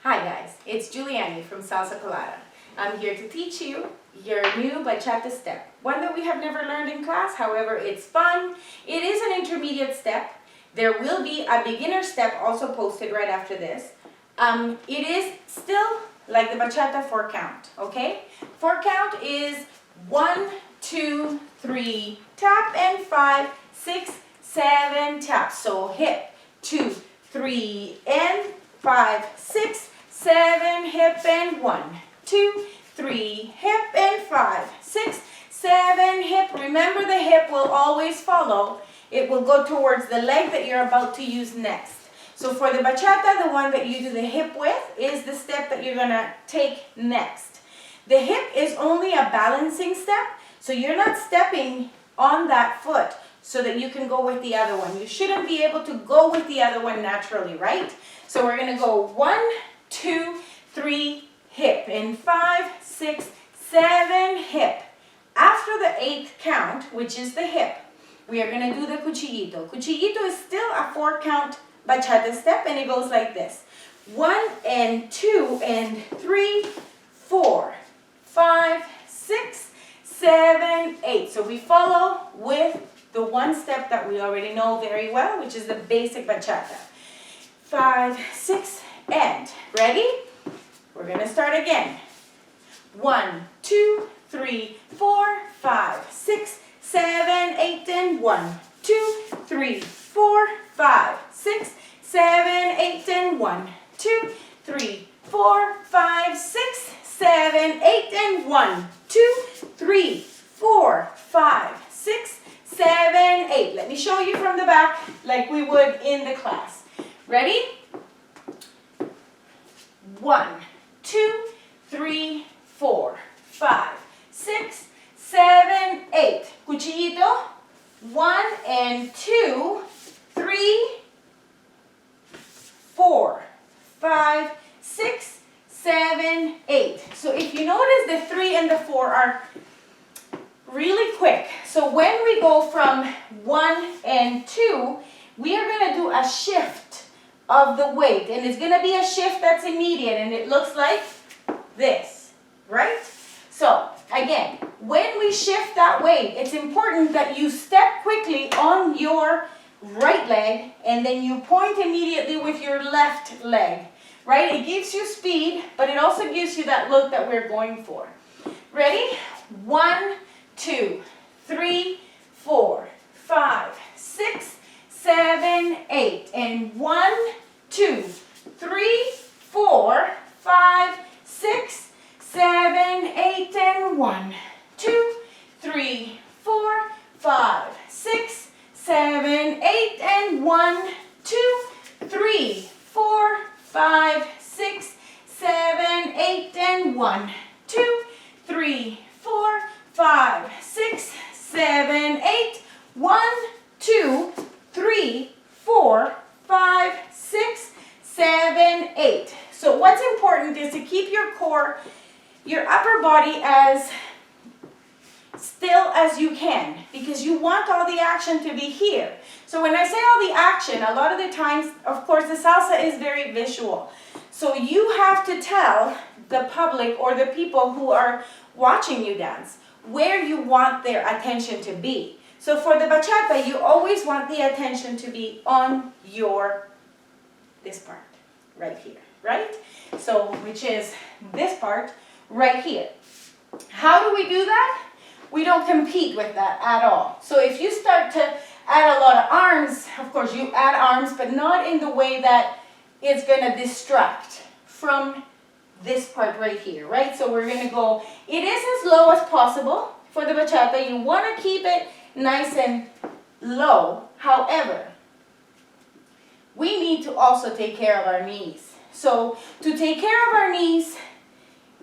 Hi guys, it's Giuliani from Salsacolada. I'm here to teach you your new bachata step. One that we have never learned in class, however it's fun. It is an intermediate step. There will be a beginner step also posted right after this. It is still like the bachata 4 count, okay? 4 count is 1, 2, 3, tap, and 5, 6, 7, tap. So hip, 2, 3, and 5, 6, 7, hip, and 1, 2, 3, hip, and 5, 6, 7, hip. Remember, the hip will always follow. It will go towards the leg that you're about to use next. So for the bachata, the one that you do the hip with is the step that you're going to take next. The hip is only a balancing step, so you're not stepping on that foot so that you can go with the other one. You shouldn't be able to go with the other one naturally, right? So we're going to go 1, 2, 3, hip, and 5, 6, 7, hip. After the 8th count, which is the hip, we are going to do the cuchillito. Cuchillito is still a 4 count bachata step, and it goes like this. 1 and 2 and 3, 4, 5, 6, 7, 8. So we follow with the one step that we already know very well, which is the basic bachata. 5, 6, and ready? We're going to start again. 1, 2, 3, 4, 5, 6, 7, 8, and 1, 2, 3, 4, 5, 6, 7, 8, and 1, 2, 3, 4, 5, 6, 7, 8, and 1, 2, 3, 4, 5, 6, 7, 8. Let me show you from the back like we would in the class. Ready? 1, 2, 3, 4, 5, 6, 7, 8. Cuchillito. 1 and 2, 3, 4, 5, 6, 7, 8. So if you notice, the 3 and the 4 are really quick. So when we go from 1 and 2, we are going to do a shift of the weight. And it's going to be a shift that's immediate. And it looks like this, right? So again, when we shift that weight, it's important that you step quickly on your right leg and then you point immediately with your left leg, right? It gives you speed, but it also gives you that look that we're going for. Ready? 1, 2, 3, 4, 5, 6, 7, 8. And 1, 2, 3, 4, 5, 6, 7, 8, and 1, 2, 3, 4, 5, 6, 7, 8, and 1, 2, 3, 4, 5, 6, 7, 8, and 1, 2, 3, 4, 5, 6, 7, 8, 1, 2, 3, 4, 5, 6, 7, 8. So what's important is to keep your core, your upper body as still as you can, because you want all the action to be here. So when I say all the action, a lot of the times, of course, the salsa is very visual. So you have to tell the public or the people who are watching you dance where you want their attention to be. So for the bachata, you always want the attention to be on this part right here, right? So, which is this part right here. How do we do that? We don't compete with that at all. So if you start to add a lot of arms, of course you add arms, but not in the way that it's going to distract from this part right here, right? So we're going to go, it is as low as possible for the bachata. You want to keep it nice and low. However, we need to also take care of our knees. So to take care of our knees,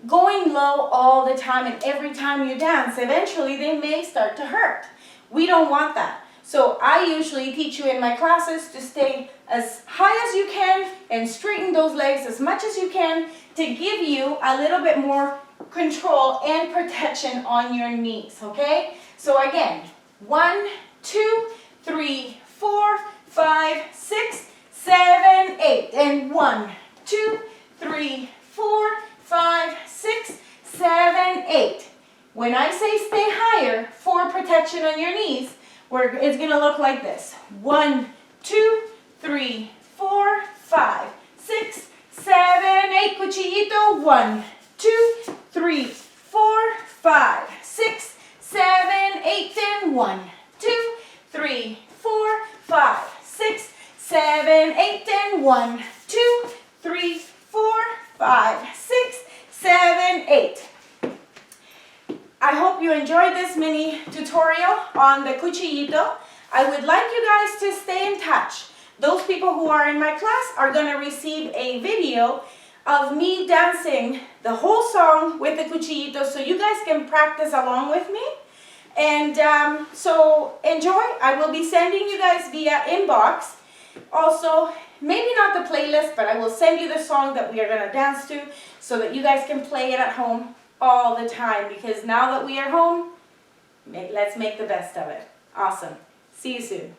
going low all the time and every time you dance, eventually they may start to hurt. We don't want that. So I usually teach you in my classes to stay as high as you can and straighten those legs as much as you can to give you a little bit more control and protection on your knees, okay? So again, 1, 2, 3, 4, 5, 6, 7, 8, and 1, 2, 3, 3, 4, 5, 6, 7, 8. When I say stay higher for protection on your knees, it's going to look like this. 1, 2, 3, 4, 5, 6, 7, 8. Cuchillito. 1, 2, 3, 4, 5, 6, 7, 8. Then 1, 2, 3, 4, 5, 6, 7, 8. Then 1, 2, 3, 4, 5, 6, 7, 8. I hope you enjoyed this mini tutorial on the cuchillito. I would like you guys to stay in touch. Those people who are in my class are going to receive a video of me dancing the whole song with the cuchillito so you guys can practice along with me. And so enjoy. I will be sending you guys via inbox. Also, maybe not the playlist, but I will send you the song that we are going to dance to so that you guys can play it at home all the time, because now that we are home, let's make the best of it. Awesome. See you soon.